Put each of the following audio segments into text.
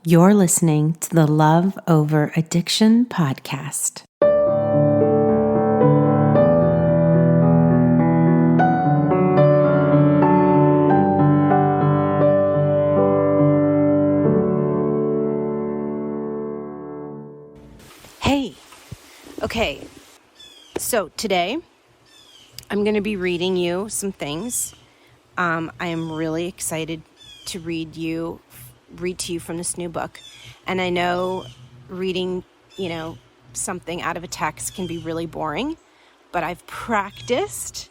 You're listening to the Love Over Addiction podcast. Hey, okay, so today I'm going to be reading you some things. I am really excited to read to you from this new book. And I know reading, something out of a text can be really boring, but I've practiced.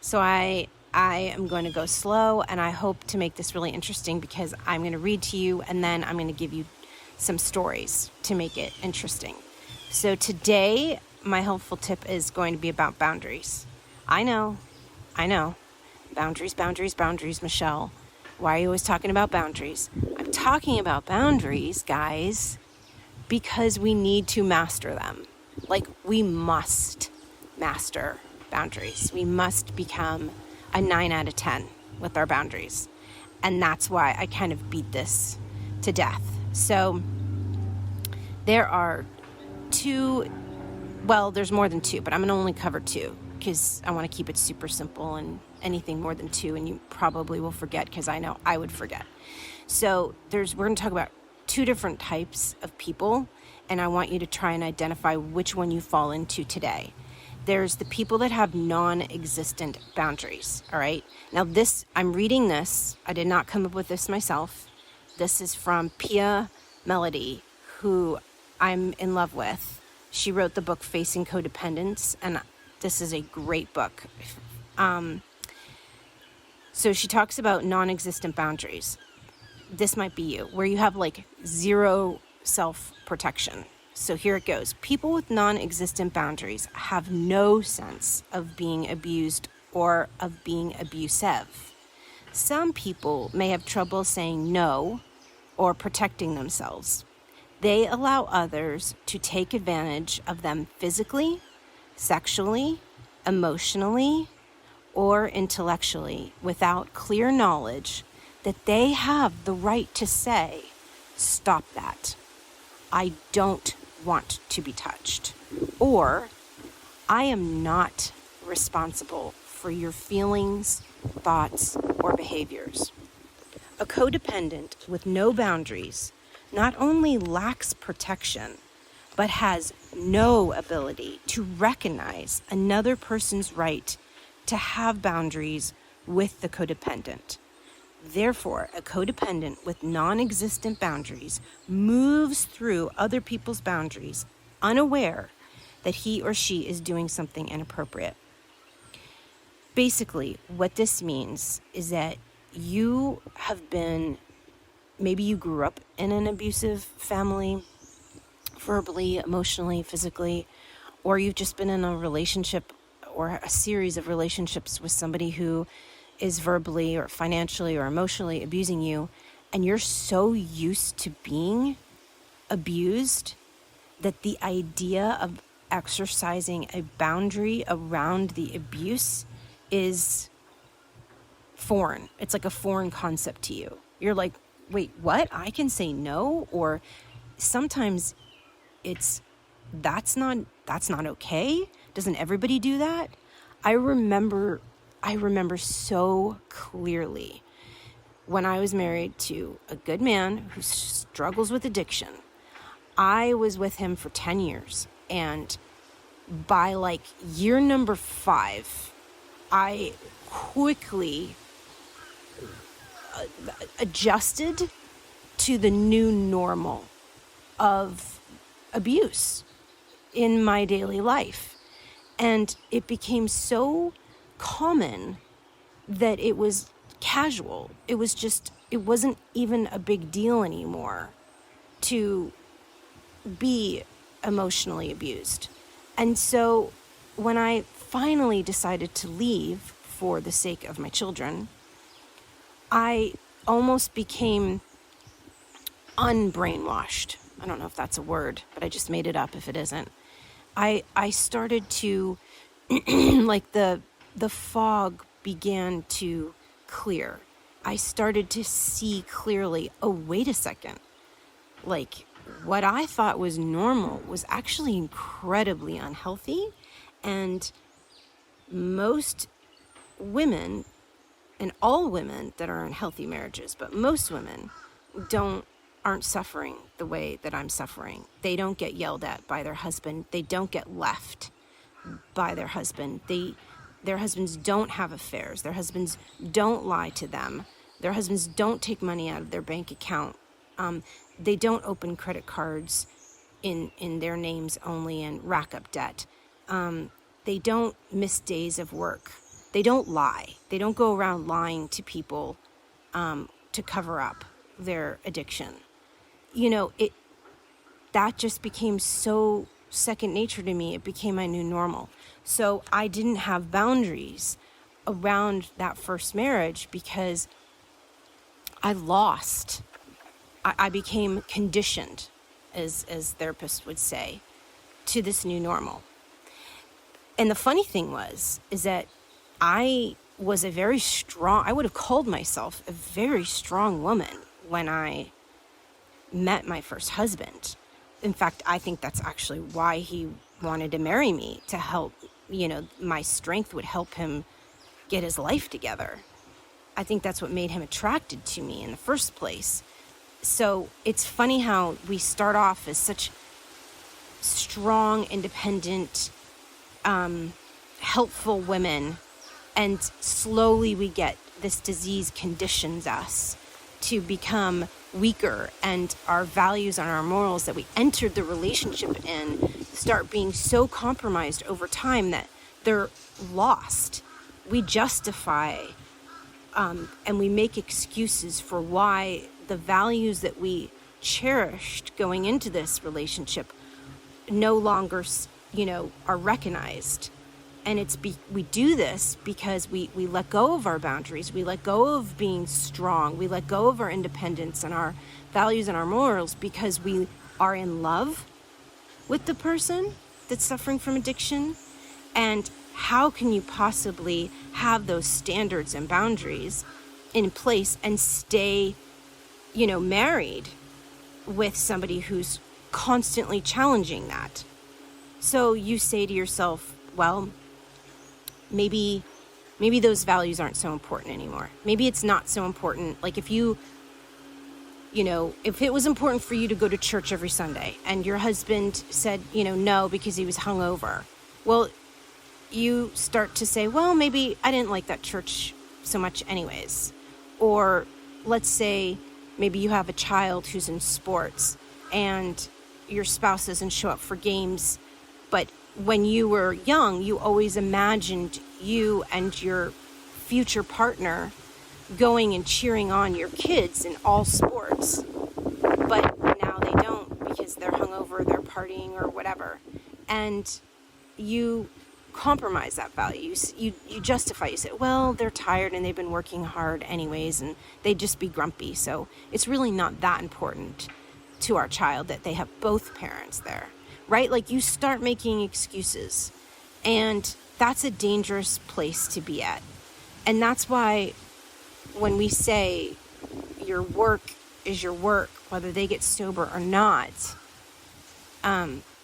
So I am going to go slow, and I hope to make this really interesting because I'm going to read to you and then I'm going to give you some stories to make it interesting. So today, my helpful tip is going to be about boundaries. I know. Boundaries, Michelle. Why are you always talking about boundaries? I'm talking about boundaries, guys, because we need to master them. Like, we must master boundaries. We must become a 9 out of 10 with our boundaries. And that's why I kind of beat this to death. So there are there's more than two, but I'm going to only cover two because I want to keep it super simple, and anything more than two and you probably will forget, because I know I would forget. So we're going to talk about two different types of people, and I want you to try and identify which one you fall into today. There's the people that have non-existent boundaries, all right? Now I'm reading this. I did not come up with this myself. This is from Pia Melody, who I'm in love with. She wrote the book Facing Codependence, and this is a great book. So she talks about non-existent boundaries. This might be you, where you have like zero self-protection. So here it goes. People with non-existent boundaries have no sense of being abused or of being abusive. Some people may have trouble saying no or protecting themselves. They allow others to take advantage of them physically, sexually, emotionally, or intellectually without clear knowledge that they have the right to say, "Stop that. I don't want to be touched." Or, "I am not responsible for your feelings, thoughts, or behaviors." A codependent with no boundaries not only lacks protection, but has no ability to recognize another person's right to have boundaries with the codependent. Therefore, a codependent with non-existent boundaries moves through other people's boundaries, unaware that he or she is doing something inappropriate. Basically, what this means is that maybe you grew up in an abusive family, verbally, emotionally, physically, or you've just been in a relationship or a series of relationships with somebody who is verbally or financially or emotionally abusing you, and you're so used to being abused that the idea of exercising a boundary around the abuse is foreign. It's like a foreign concept to you. You're like, wait, what? I can say no? Or sometimes that's not okay. Doesn't everybody do that? I remember so clearly when I was married to a good man who struggles with addiction. I was with him for 10 years, and by like year number 5, I quickly adjusted to the new normal of abuse in my daily life. And it became so common that it was casual. It wasn't even a big deal anymore to be emotionally abused. And so when I finally decided to leave for the sake of my children, I almost became unbrainwashed. I don't know if that's a word, but I just made it up if it isn't. I started to, like the fog began to clear. I started to see clearly, oh, wait a second. Like, what I thought was normal was actually incredibly unhealthy. And most women, and all women that are in healthy marriages, but most women aren't suffering the way that I'm suffering. They don't get yelled at by their husband. They don't get left by their husband. Their husbands don't have affairs. Their husbands don't lie to them. Their husbands don't take money out of their bank account. They don't open credit cards in their names only and rack up debt. They don't miss days of work. They don't lie. They don't go around lying to people to cover up their addiction. That just became so second nature to me. It became my new normal. So I didn't have boundaries around that first marriage because I became conditioned, as therapists would say, to this new normal. And the funny thing is that I was I would have called myself a very strong woman when I met my first husband. In fact, I think that's actually why he wanted to marry me, to help, my strength would help him get his life together. I think that's what made him attracted to me in the first place. So it's funny how we start off as such strong, independent, helpful women, and slowly we get this disease conditions us to become weaker, and our values and our morals that we entered the relationship in start being so compromised over time that they're lost. We justify and we make excuses for why the values that we cherished going into this relationship no longer, are recognized. And we do this because we let go of our boundaries. We let go of being strong. We let go of our independence and our values and our morals because we are in love with the person that's suffering from addiction. And how can you possibly have those standards and boundaries in place and stay, married with somebody who's constantly challenging that? So you say to yourself, well, maybe those values aren't so important anymore. Maybe it's not so important. Like if if it was important for you to go to church every Sunday and your husband said, no, because he was hungover. Well, you start to say, well, maybe I didn't like that church so much anyways. Or let's say maybe you have a child who's in sports and your spouse doesn't show up for games, but when you were young, you always imagined you and your future partner going and cheering on your kids in all sports. But now they don't because they're hungover, they're partying or whatever. And you compromise that value. You justify. You say, well, they're tired and they've been working hard anyways and they'd just be grumpy. So it's really not that important to our child that they have both parents there. Right? Like you start making excuses, and that's a dangerous place to be at. And that's why when we say your work is your work, whether they get sober or not,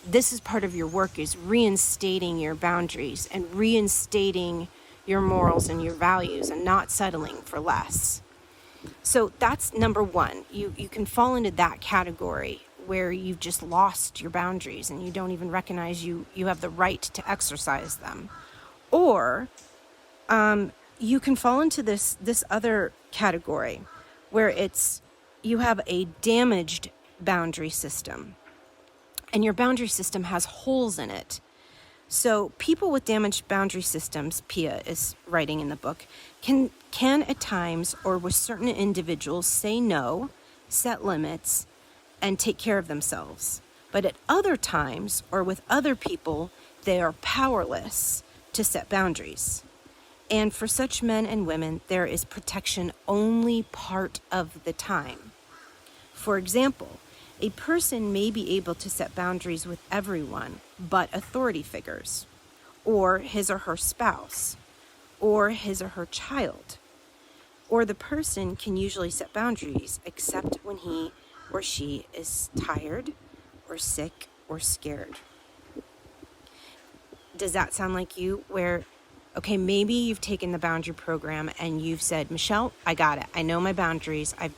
this is part of your work, is reinstating your boundaries and reinstating your morals and your values and not settling for less. So that's number one. You can fall into that category where you've just lost your boundaries and you don't even recognize you have the right to exercise them. Or you can fall into this other category where you have a damaged boundary system and your boundary system has holes in it. So people with damaged boundary systems, Pia is writing in the book, can at times or with certain individuals say no, set limits, and take care of themselves. But at other times or with other people, they are powerless to set boundaries. And for such men and women, there is protection only part of the time. For example, a person may be able to set boundaries with everyone but authority figures, or his or her spouse, or his or her child. Or the person can usually set boundaries except when he or she is tired or sick or scared. Does that sound like you? Where, okay, maybe you've taken the boundary program and you've said, Michelle, I got it. I know my boundaries. I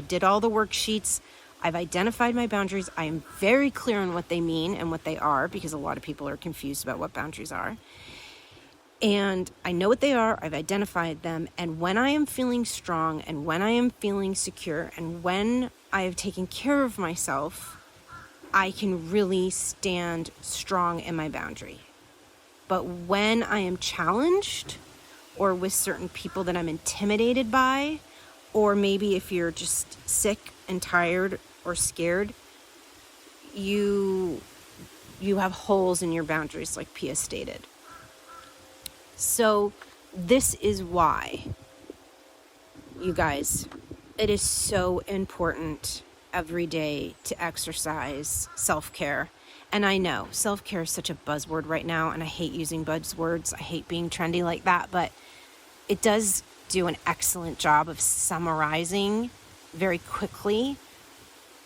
did all the worksheets. I've identified my boundaries. I am very clear on what they mean and what they are, because a lot of people are confused about what boundaries are. And I know what they are. I've identified them. And when I am feeling strong and when I am feeling secure and when I have taken care of myself, I can really stand strong in my boundary. But when I am challenged, or with certain people that I'm intimidated by, or maybe if you're just sick and tired or scared, you have holes in your boundaries, like Pia stated. So this is why, you guys, it is so important every day to exercise self-care. And I know self-care is such a buzzword right now, and I hate using buzzwords. I hate being trendy like that, but it does do an excellent job of summarizing very quickly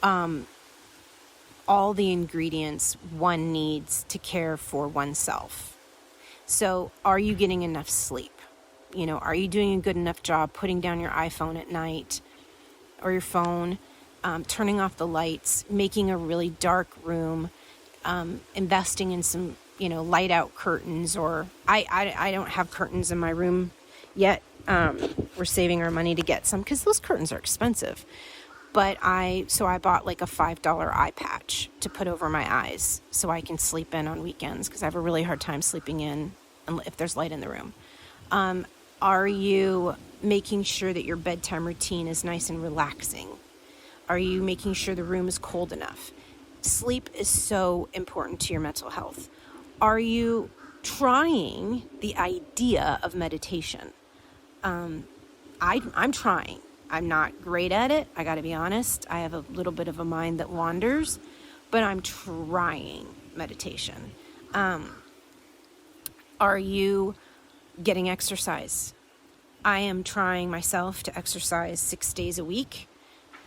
all the ingredients one needs to care for oneself. So are you getting enough sleep? Are you doing a good enough job putting down your iPhone at night or your phone, turning off the lights, making a really dark room, investing in some, light out curtains, or I don't have curtains in my room yet. We're saving our money to get some because those curtains are expensive. But I bought like a $5 eye patch to put over my eyes so I can sleep in on weekends, because I have a really hard time sleeping in if there's light in the room. Are you making sure that your bedtime routine is nice and relaxing? Are you making sure the room is cold enough? Sleep is so important to your mental health. Are you trying the idea of meditation? I'm trying. I'm not great at it. I got to be honest. I have a little bit of a mind that wanders, but I'm trying meditation. Are you getting exercise? I am trying myself to exercise 6 days a week.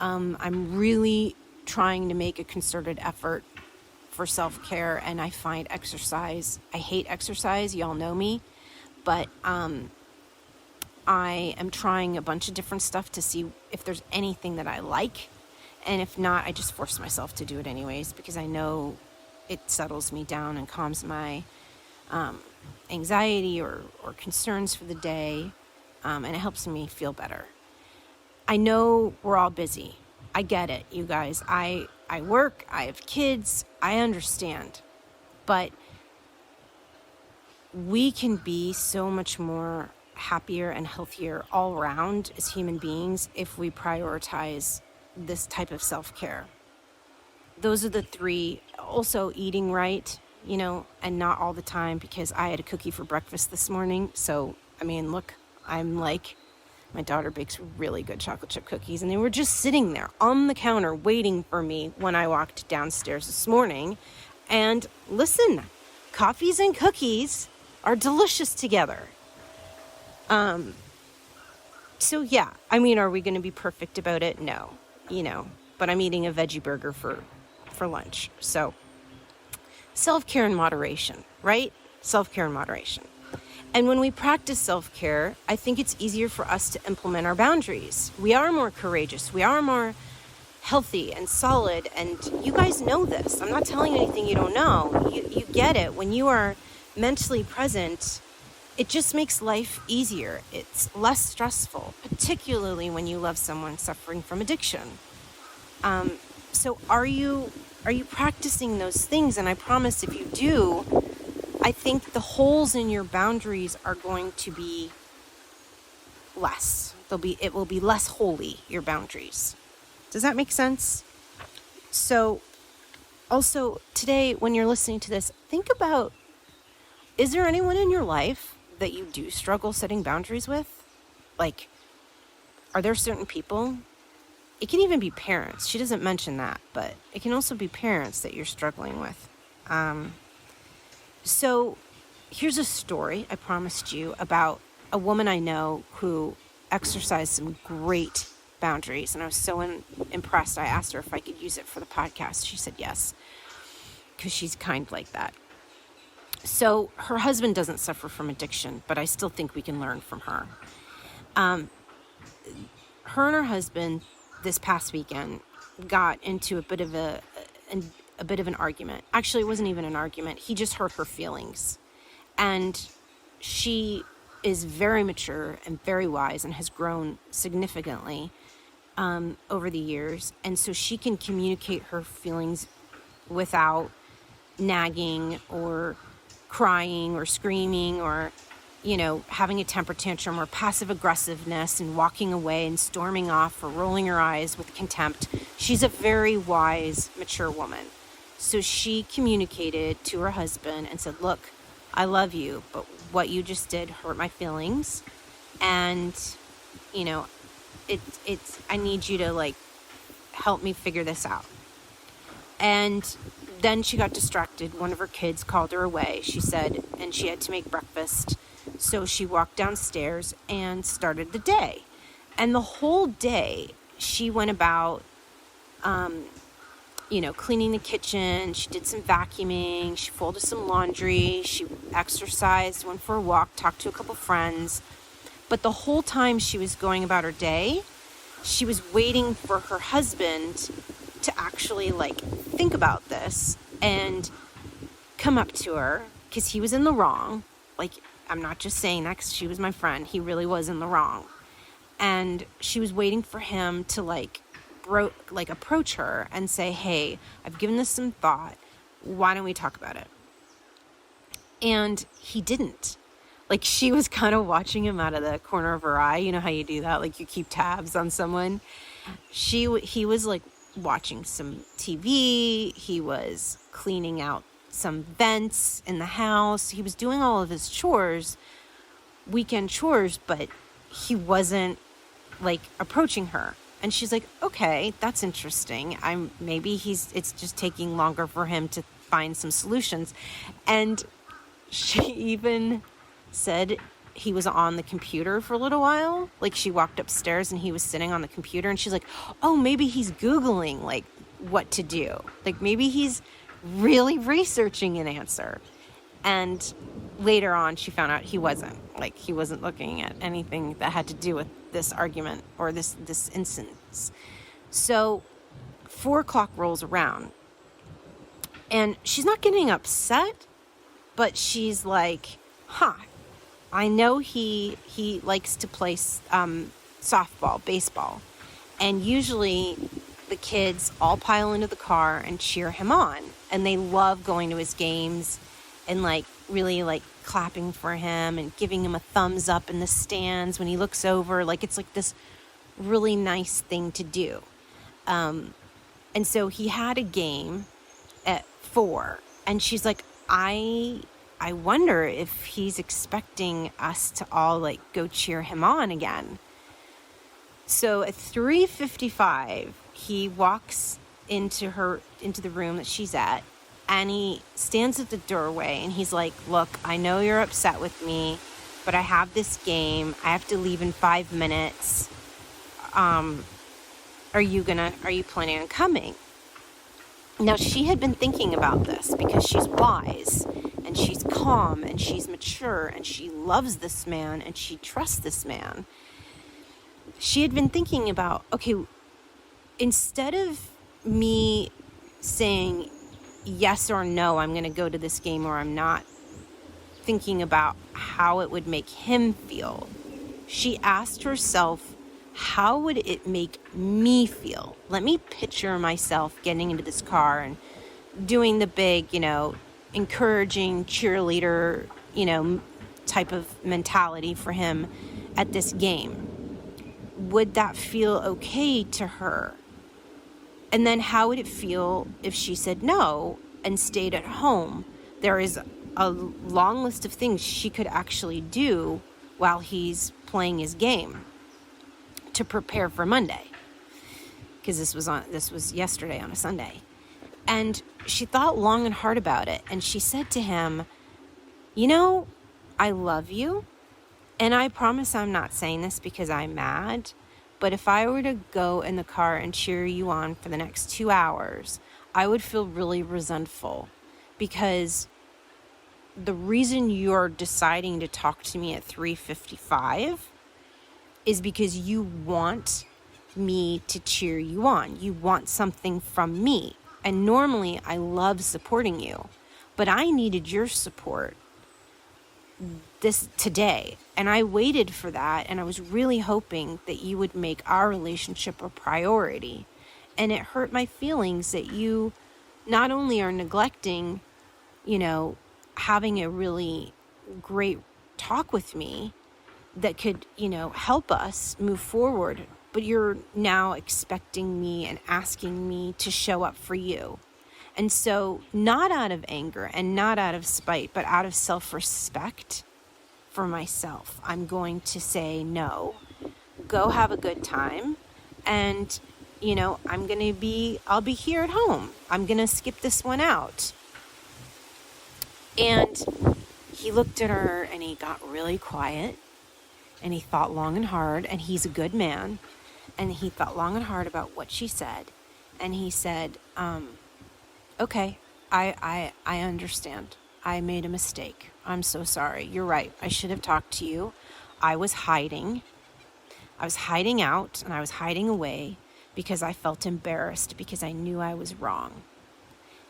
I'm really trying to make a concerted effort for self-care, and I find exercise, I hate exercise, y'all know me, but I am trying a bunch of different stuff to see if there's anything that I like, and if not, I just force myself to do it anyways, because I know it settles me down and calms my anxiety or concerns for the day, and it helps me feel better. I know we're all busy. I get it, you guys. I work, I have kids, I understand. But we can be so much more happier and healthier all around as human beings if we prioritize this type of self-care. Those are the three. Also eating right, and not all the time, because I had a cookie for breakfast this morning. So, look, I'm like, my daughter bakes really good chocolate chip cookies, and they were just sitting there on the counter waiting for me when I walked downstairs this morning. And listen, coffees and cookies are delicious together. So yeah, are we going to be perfect about it? No, but I'm eating a veggie burger for lunch. So self-care in moderation, right? Self-care in moderation. And when we practice self-care, I think it's easier for us to implement our boundaries. We are more courageous. We are more healthy and solid. And you guys know this. I'm not telling you anything you don't know. You get it. When you are mentally present, it just makes life easier. It's less stressful, particularly when you love someone suffering from addiction. So are you practicing those things? And I promise if you do, I think the holes in your boundaries are going to be less. It will be less holy, your boundaries. Does that make sense? So also today, when you're listening to this, think about, is there anyone in your life that you do struggle setting boundaries with? Like, are there certain people? It can even be parents. She doesn't mention that, but it can also be parents that you're struggling with. So here's a story I promised you about a woman I know who exercised some great boundaries, and I was so impressed. I asked her if I could use it for the podcast. She said yes, because she's kind like that. So her husband doesn't suffer from addiction, but I still think we can learn from her. Her and her husband this past weekend got into a bit of an argument. Actually, it wasn't even an argument. He just hurt her feelings. And she is very mature and very wise and has grown significantly over the years. And so she can communicate her feelings without nagging or crying or screaming or, having a temper tantrum or passive aggressiveness and walking away and storming off or rolling her eyes with contempt. She's a very wise, mature woman. So she communicated to her husband and said, look, I love you, but what you just did hurt my feelings. And, I need you to help me figure this out. And then she got distracted. One of her kids called her away, she said, and she had to make breakfast. So she walked downstairs and started the day. And the whole day she went about, cleaning the kitchen. She did some vacuuming. She folded some laundry. She exercised, went for a walk, talked to a couple friends. But the whole time she was going about her day, she was waiting for her husband to actually think about this and come up to her, because he was in the wrong. I'm not just saying that 'cause she was my friend. He really was in the wrong. And she was waiting for him to approach her and say, hey, I've given this some thought. Why don't we talk about it? And he didn't. She was kind of watching him out of the corner of her eye. You know how you do that? You keep tabs on someone. He was watching some TV. He was cleaning out some vents in the house. He was doing all of his chores, weekend chores, but he wasn't approaching her. And she's like, okay, that's interesting. It's just taking longer for him to find some solutions. And she even said he was on the computer for a little while. She walked upstairs and he was sitting on the computer, and she's like, oh, maybe he's Googling what to do. Maybe he's really researching an answer. And later on she found out he wasn't. He wasn't looking at anything that had to do with this argument or this instance. So 4:00 rolls around and she's not getting upset, but she's like, I know he likes to play softball, baseball, and usually the kids all pile into the car and cheer him on, and they love going to his games and really clapping for him and giving him a thumbs up in the stands when he looks over. It's this really nice thing to do. And so he had a game at 4, and she's like, I wonder if he's expecting us to all go cheer him on again. So at 3:55, he walks into the room that she's at, and he stands at the doorway and he's like, look, I know you're upset with me, but I have this game. I have to leave in 5 minutes. Are you planning on coming? Now, she had been thinking about this because she's wise and she's calm and she's mature and she loves this man and she trusts this man. She had been thinking about, okay, instead of me saying yes or no, I'm going to go to this game or I'm not, thinking about how it would make him feel, she asked herself, how would it make me feel? Let me picture myself getting into this car and doing the big, encouraging cheerleader, type of mentality for him at this game. Would that feel okay to her? And then how would it feel if she said no and stayed at home? There is a long list of things she could actually do while he's playing his game to prepare for Monday, because this was yesterday on a Sunday. And she thought long and hard about it, and she said to him, I love you, and I promise I'm not saying this because I'm mad, But if I were to go in the car and cheer you on for the next 2 hours, I would feel really resentful, because the reason you're deciding to talk to me at 3:55 is because you want me to cheer you on. You want something from me. And normally I love supporting you, but I needed your support this today. And I waited for that, and I was really hoping that you would make our relationship a priority. And it hurt my feelings that you not only are neglecting, having a really great talk with me that could, help us move forward, but you're now expecting me and asking me to show up for you. And so, not out of anger and not out of spite, but out of self-respect for myself, I'm going to say no. Go have a good time. And, I'll be here at home. I'm going to skip this one out. And he looked at her and he got really quiet, and he thought long and hard, and he's a good man. And he thought long and hard about what she said. And he said, okay, I understand. I made a mistake. I'm so sorry. You're right. I should have talked to you. I was hiding. I was hiding out, and I was hiding away because I felt embarrassed, because I knew I was wrong.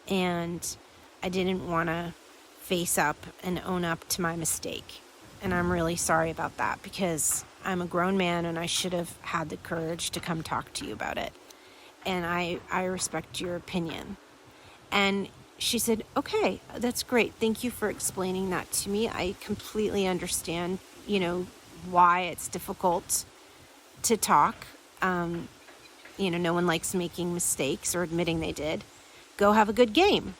And I didn't want to face up and own up to my mistake. And I'm really sorry about that, because I'm a grown man and I should have had the courage to come talk to you about it. And I respect your opinion. And she said, okay, that's great. Thank you for explaining that to me. I completely understand, why it's difficult to talk. No one likes making mistakes or admitting they did. Go have a good game.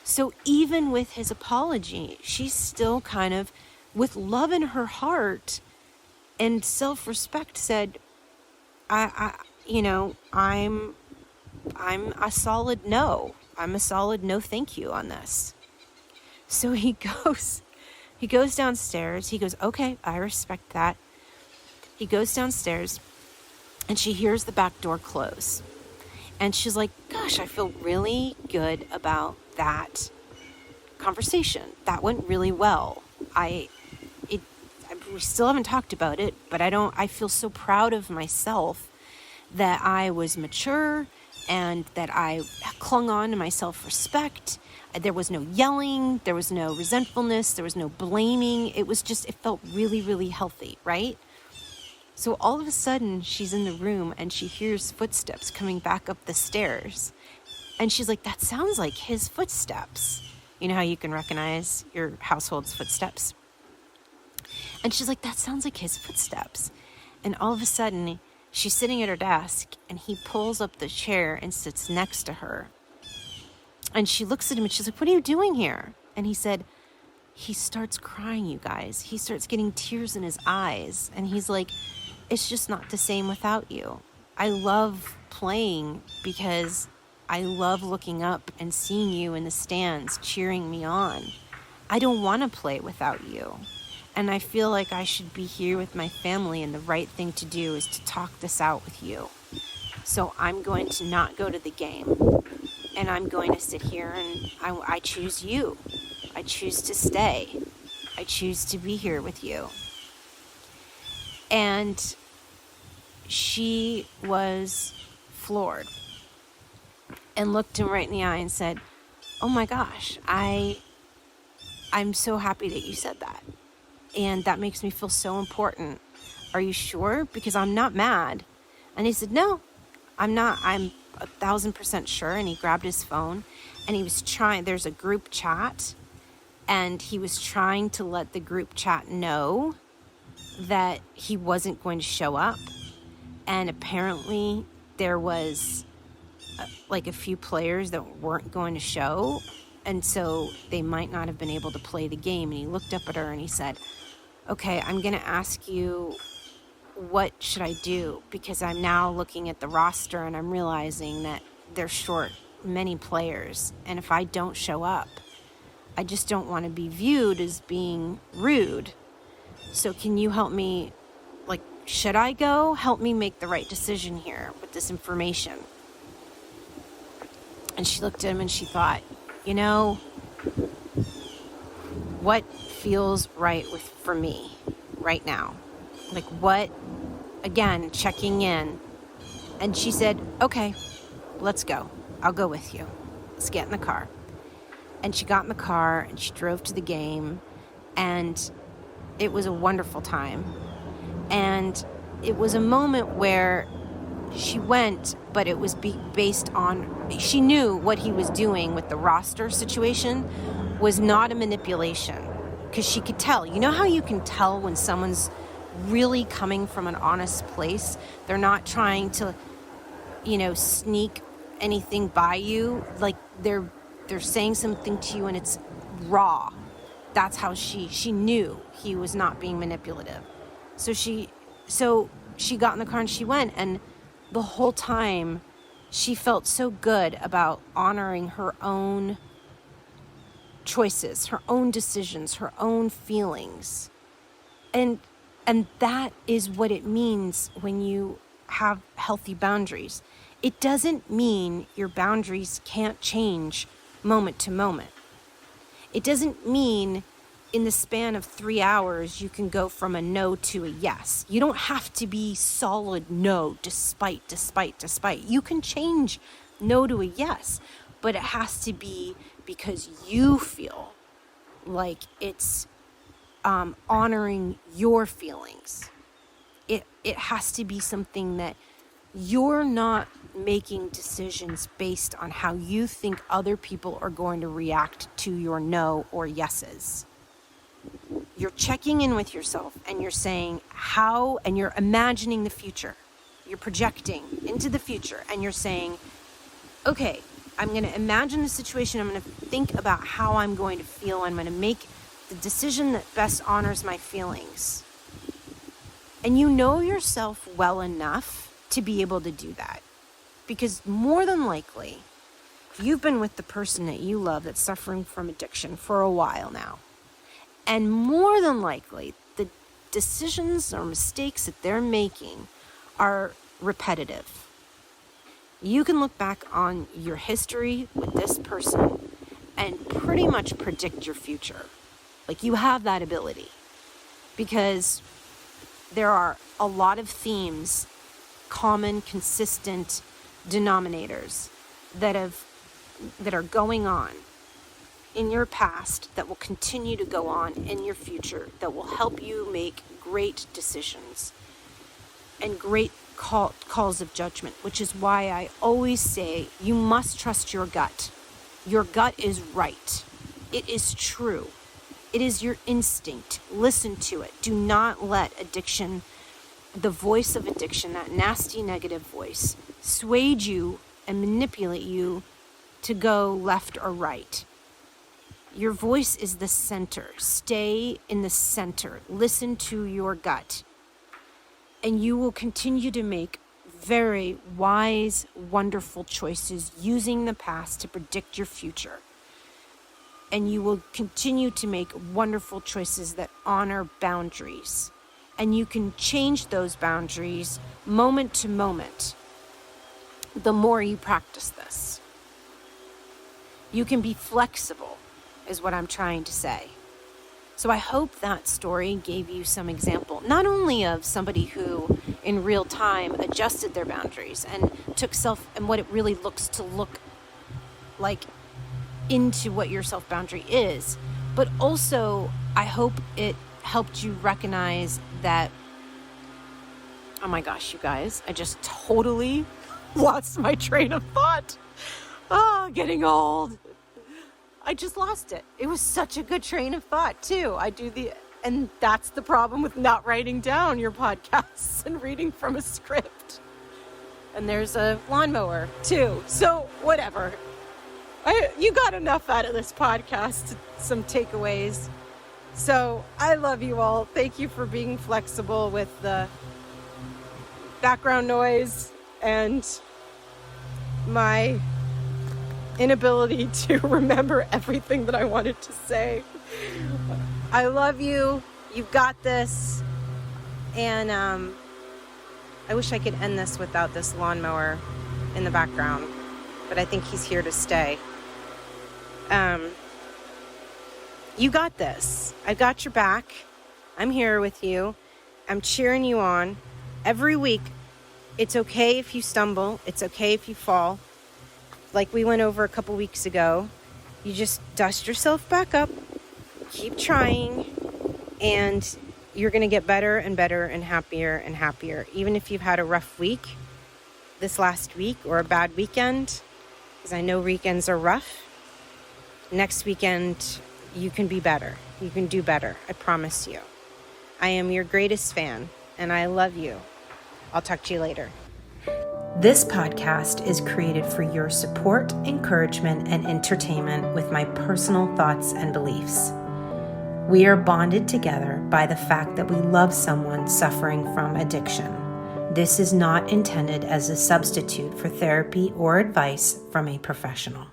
So even with his apology, she's still kind of, with love in her heart and self-respect, said, I'm a solid no. I'm a solid no thank you on this. So he goes downstairs. He goes, okay, I respect that. He goes downstairs, and she hears the back door close. And she's like, gosh, I feel really good about that conversation. That went really well. We still haven't talked about it, but I feel so proud of myself that I was mature and that I clung on to my self-respect. There was no yelling, there was no resentfulness, there was no blaming. It felt really, really healthy, right? So all of a sudden, she's in the room and she hears footsteps coming back up the stairs. And she's like, that sounds like his footsteps. You know how you can recognize your household's footsteps? And she's like, that sounds like his footsteps. And all of a sudden, she's sitting at her desk, and he pulls up the chair and sits next to her. And she looks at him and she's like, what are you doing here? And he said, he starts crying, you guys. He starts getting tears in his eyes. And he's like, it's just not the same without you. I love playing because I love looking up and seeing you in the stands cheering me on. I don't want to play without you. And I feel like I should be here with my family, and the right thing to do is to talk this out with you. So I'm going to not go to the game, and I'm going to sit here, and I choose you. I choose to stay. I choose to be here with you. And she was floored and looked him right in the eye and said, oh my gosh, I'm so happy that you said that. And that makes me feel so important. Are you sure? Because I'm not mad. And he said, no, I'm not. I'm 1,000% sure. And he grabbed his phone and he was trying, there's a group chat, and he was trying to let the group chat know that he wasn't going to show up. And apparently there was like a few players that weren't going to show. And so they might not have been able to play the game. And he looked up at her and he said, okay, I'm going to ask you, what should I do? Because I'm now looking at the roster and I'm realizing that they're short many players. And if I don't show up, I just don't want to be viewed as being rude. So can you help me, like, should I go? Help me make the right decision here with this information. And she looked at him and she thought, what feels right for me right now? Like what, again, checking in. And she said, okay, let's go. I'll go with you. Let's get in the car. And she got in the car and she drove to the game, and it was a wonderful time. And it was a moment where she went, but it was based on, she knew what he was doing with the roster situation was not a manipulation, because she could tell. You know how you can tell when someone's really coming from an honest place? They're not trying to, sneak anything by you. Like they're saying something to you and it's raw. That's how she knew he was not being manipulative. So she got in the car and she went, and the whole time she felt so good about honoring her own choices, her own decisions, her own feelings. And that is what it means when you have healthy boundaries. It doesn't mean your boundaries can't change moment to moment. It doesn't mean in the span of 3 hours you can go from a no to a yes. You don't have to be solid no despite. You can change no to a yes, but it has to be because you feel like it's honoring your feelings. It has to be something that you're not making decisions based on how you think other people are going to react to your no or yeses. You're checking in with yourself and you're saying and you're imagining the future. You're projecting into the future and you're saying, okay, I'm going to imagine the situation. I'm going to think about how I'm going to feel. I'm going to make the decision that best honors my feelings. And you know yourself well enough to be able to do that. Because more than likely, you've been with the person that you love that's suffering from addiction for a while now. And more than likely, the decisions or mistakes that they're making are repetitive. You can look back on your history with this person and pretty much predict your future. Like, you have that ability. Because there are a lot of themes, common, consistent denominators that are going on in your past, that will continue to go on in your future, that will help you make great decisions and great calls of judgment, which is why I always say you must trust your gut. Your gut is right. It is true. It is your instinct. Listen to it. Do not let addiction, the voice of addiction, that nasty negative voice, sway you and manipulate you to go left or right. Your voice is the center. Stay in the center. Listen to your gut. And you will continue to make very wise, wonderful choices using the past to predict your future. And you will continue to make wonderful choices that honor boundaries. And you can change those boundaries moment to moment the more you practice this. You can be flexible, is what I'm trying to say. So I hope that story gave you some example, not only of somebody who in real time adjusted their boundaries and took and what it really looks to look like into what your self-boundary is, but also I hope it helped you recognize that, oh my gosh, you guys, I just totally lost my train of thought. Getting old. I just lost it. It was such a good train of thought too. And that's the problem with not writing down your podcasts and reading from a script. And there's a lawnmower too. So whatever. You got enough out of this podcast, some takeaways. So I love you all. Thank you for being flexible with the background noise and my inability to remember everything that I wanted to say. I love you. You've got this. And I wish I could end this without this lawnmower in the background, but I think he's here to stay. You got this. I got your back. I'm here with you. I'm cheering you on. Every week, it's okay if you stumble. It's okay if you fall. Like we went over a couple weeks ago, you just dust yourself back up, keep trying, and you're going to get better and better and happier. Even if you've had a rough week this last week or a bad weekend, because I know weekends are rough, next weekend you can be better. You can do better. I promise you. I am your greatest fan, and I love you. I'll talk to you later. This podcast is created for your support, encouragement, and entertainment with my personal thoughts and beliefs. We are bonded together by the fact that we love someone suffering from addiction. This is not intended as a substitute for therapy or advice from a professional.